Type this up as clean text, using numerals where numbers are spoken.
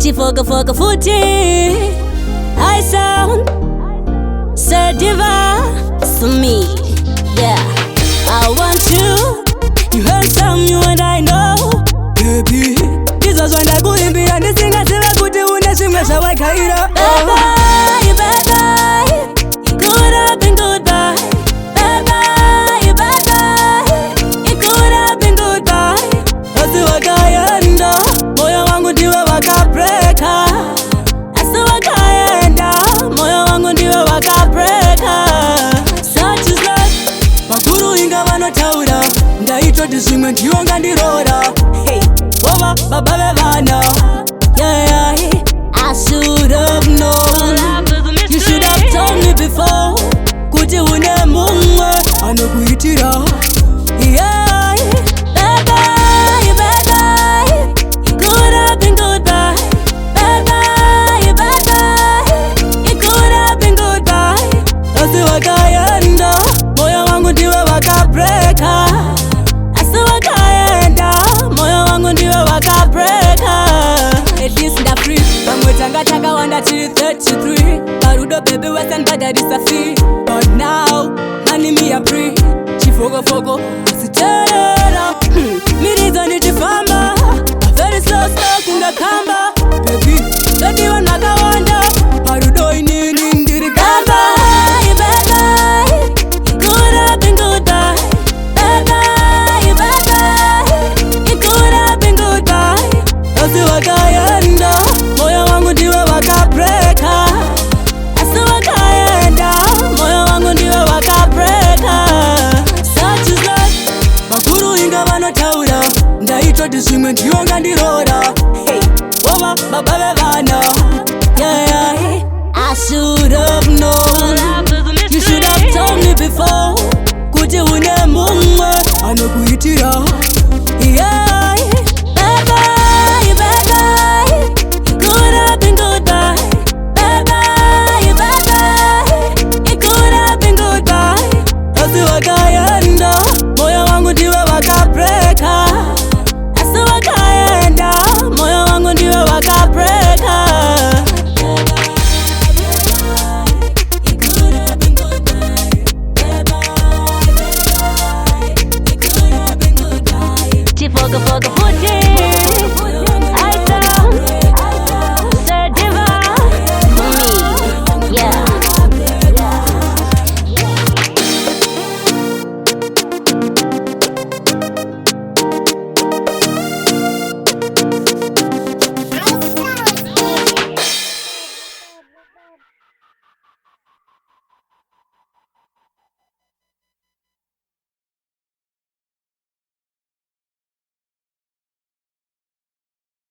Chifoka footy. I sound so diva to me. Yeah, I want you. You handsome, you and I know. Baby, this was when I go in behind the singer. Say I could do one thing, so I can't. Bye bye, bye bye. It could have been goodbye. Bye bye, bye bye. It could have been goodbye. Asi wakaenda, moyo wangu ndiwe wakabreka. Asi wakaenda, moyo wangu ndiwe wakabreka. Such is life. Makuru inga vanotaura, ndaitwa ndizvimwe ndiwo ngandirora. Hey, woma baba vevana. Yeah, yeah. I should have known. You should have told me before. Kuti une mumwe anokuitira. Yeah, bye bye, bye bye. It could have been goodbye. Bye bye, bye bye. It could have been goodbye. Asi wakaenda, moyo wangu ndiwe wakabreka. Asi wakaenda, moyo wangu ndiwe wakabreka. At least nda free. Pamwe tanga wanda till 33. Parudo baby wesan bada disafi. But now, mani mi a pre. Chifogo, asiterera. Mirizo ni chifamba. A very slow kunga kamba. Baby wanaga wanda. Parudo inini ndiri kamba. Bye bye. It could have been goodbye. Bye bye, bye bye. It could have been goodbye. Asi wakaenda, moyo wangu ndiwe wakabreka. Asi wakaenda, moyo wangu ndiwe wakabreka. Such is life. Makuru inga vanotaura, ndaitwa ndizvimwe ndiwo ngandirora. Hey, woma baba vevana. Yeah, yeah. I should have known. You should have told me before. Kuti une mumwe anokuitira. Yeah.